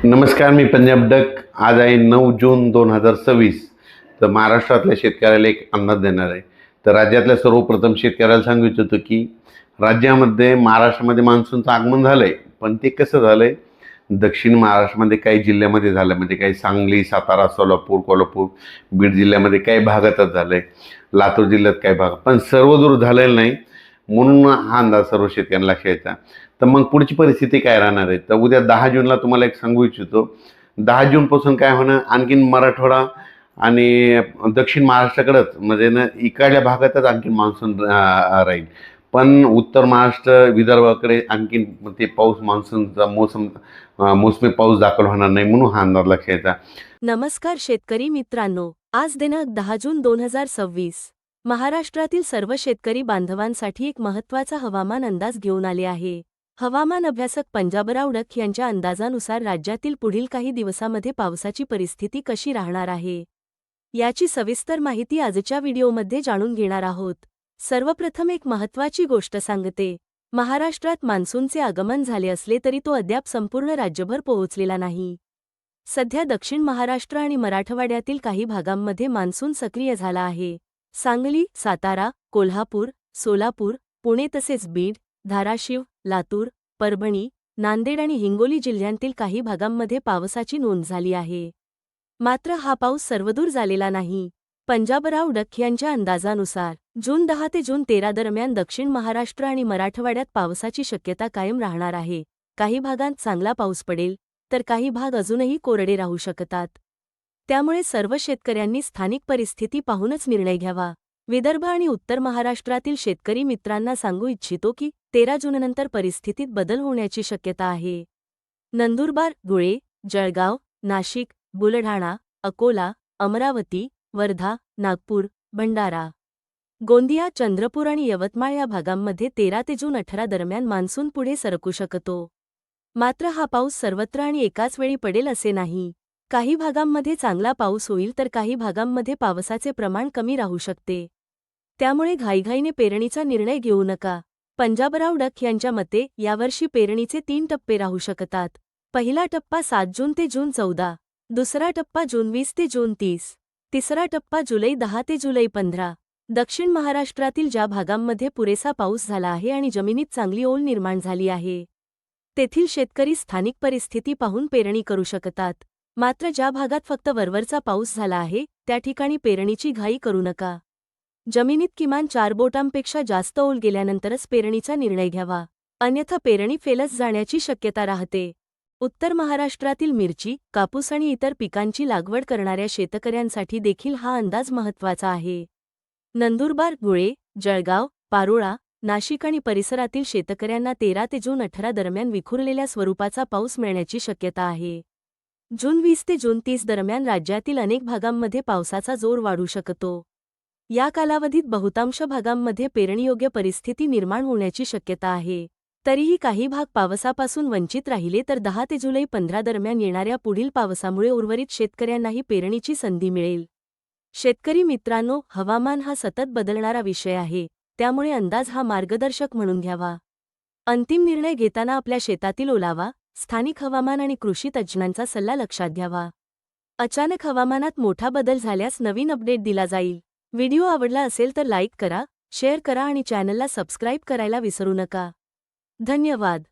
नमस्कार, मी पंजाब डक. आज आहे 9 जून 2026. तर महाराष्ट्रातल्या शेतकऱ्याला एक अंदाज देणार आहे. तर राज्यातल्या सर्वप्रथम शेतकऱ्याला सांगू इच्छितो की राज्यामध्ये महाराष्ट्रामध्ये मान्सूनचं आगमन झालं आहे. पण ते कसं झालं आहे, दक्षिण महाराष्ट्रामध्ये काही जिल्ह्यामध्ये झालं, म्हणजे काही सांगली, सातारा, सोलापूर, कोल्हापूर, बीड जिल्ह्यामध्ये काही भागातच झालं आहे, लातूर जिल्ह्यात काही भाग, पण सर्वदूर झालेलं नाही. म्हणून हा अंदाज सर्व शेतकऱ्यांना लक्षात यायचा. तर मग पुढची परिस्थिती काय राहणार आहे, तर उद्या 10 जूनला तुम्हाला एक सांगू इच्छितो. 10 जूनपासून काय होणार, आणखीन मराठवाडा आणि दक्षिण महाराष्ट्राकडंच, म्हणजे ना इकडल्या भागातच आणखीन मान्सून राहील. पण उत्तर महाराष्ट्र, विदर्भाकडे आणखीन ते पाऊस, मान्सूनचा मोसमी पाऊस दाखल होणार नाही, म्हणून हा अंदाज लक्षात यायचा. नमस्कार शेतकरी मित्रांनो, आज दिनांक 10 जून 2026 महाराष्ट्रातील सर्व शेतकरी बांधवांसाठी एक महत्त्वाचा हवामान अंदाज घेऊन आले आहे. हवामान अभ्यासक पंजाबराव डक यांच्या अंदाजानुसार राज्यातील पुढील काही दिवसांमध्ये पावसाची परिस्थिती कशी राहणार आहे, याची सविस्तर माहिती आजच्या व्हिडिओमध्ये जाणून घेणार आहोत. सर्वप्रथम एक महत्त्वाची गोष्ट सांगते. महाराष्ट्रात मान्सूनचे आगमन झाले असले तरी तो अद्याप संपूर्ण राज्यभर पोहोचलेला नाही. सध्या दक्षिण महाराष्ट्र आणि मराठवाड्यातील काही भागांमध्ये मान्सून सक्रिय झाला आहे. सांगली, सातारा, कोल्हापूर, सोलापूर, पुणे तसेच बीड, धाराशिव, लातूर, परभणी, नांदेड आणि हिंगोली जिल्ह्यांतील काही भागांमध्ये पावसाची नोंद झाली आहे. मात्र हा पाऊस सर्वदूर झालेला नाही. पंजाबराव डक यांच्या अंदाजानुसार जून 10 ते जून 13 दरम्यान दक्षिण महाराष्ट्र आणि मराठवाड्यात पावसाची शक्यता कायम राहणार आहे. काही भागांत चांगला पाऊस पडेल, तर काही भाग अजूनही कोरडे राहू शकतात. त्यामुळे सर्व शेतकऱ्यांनी स्थानिक परिस्थिती पाहूनच निर्णय घ्यावा. विदर्भ आणि उत्तर महाराष्ट्रातील शेतकरी मित्रांना सांगू इच्छितो की 13 जूननंतर परिस्थितीत बदल होण्याची शक्यता आहे. नंदुरबार, धुळे, जळगाव, नाशिक, बुलढाणा, अकोला, अमरावती, वर्धा, नागपूर, भंडारा, गोंदिया, चंद्रपूर आणि यवतमाळ या भागांमध्ये 13 ते जून 18 दरम्यान मान्सून पुढे सरकू शकतो. मात्र हा पाऊस सर्वत्र आणि एकाच वेळी पडेल असे नाही. काही भागांमध्ये चांगला पाऊस होईल, तर काही भागांमध्ये पावसाचे प्रमाण कमी राहू शकते. त्यामुळे घाईघाईने पेरणीचा निर्णय घेऊ नका. पंजाबराव डक यांच्या मते यावर्षी पेरणीचे 3 टप्पे राहू शकतात. पहिला टप्पा 7 जून ते जून 14, दुसरा टप्पा जून 20 ते जून 30, तिसरा टप्पा जुलै 10 ते जुलै 15. दक्षिण महाराष्ट्रातील ज्या भागांमध्ये पुरेसा पाऊस झाला आहे आणि जमिनीत चांगली ओल निर्माण झाली आहे, तेथील शेतकरी स्थानिक परिस्थिती पाहून पेरणी करू शकतात. मात्र ज्या भागात फक्त वरवरचा पाऊस झाला आहे, त्या ठिकाणी पेरणीची घाई करू नका. जमिनीत किमान 4 बोटांपेक्षा जास्त ओल गेल्यानंतरच पेरणीचा निर्णय घ्यावा, अन्यथा पेरणी फेलच जाण्याची शक्यता राहते. उत्तर महाराष्ट्रातील मिरची, कापूस आणि इतर पिकांची लागवड करणाऱ्या शेतकऱ्यांसाठी देखील हा अंदाज महत्त्वाचा आहे. नंदुरबार, धुळे, जळगाव, पारोळा, नाशिक आणि परिसरातील शेतकऱ्यांना 13 ते जून 18 दरम्यान विखुरलेल्या स्वरूपाचा पाऊस मिळण्याची शक्यता आहे. जून 20 ते जून 30 दरम्यान राज्यातील अनेक भागांमध्ये पावसाचा जोर वाढू शकतो. या कालावधीत बहुतांश भागांमध्ये पेरणीयोग्य परिस्थिती निर्माण होण्याची शक्यता आहे. तरीही काही भाग पावसापासून वंचित राहिले, तर 10 ते जुलै 15 दरम्यान येणाऱ्या पुढील पावसामुळे उर्वरित शेतकऱ्यांनाही पेरणीची संधी मिळेल. शेतकरी मित्रांनो, हवामान हा सतत बदलणारा विषय आहे, त्यामुळे अंदाज हा मार्गदर्शक म्हणून घ्यावा. अंतिम निर्णय घेताना आपल्या शेतातील ओलावा, स्थानिक हवामान आणि कृषी तज्ज्ञांचा सल्ला लक्षात घ्यावा. अचानक हवामानात मोठा बदल झाल्यास नवीन अपडेट दिला जाईल. व्हिडिओ आवडला असेल तर लाईक करा, शेअर करा आणि चॅनलला सबस्क्राईब करायला विसरू नका. धन्यवाद.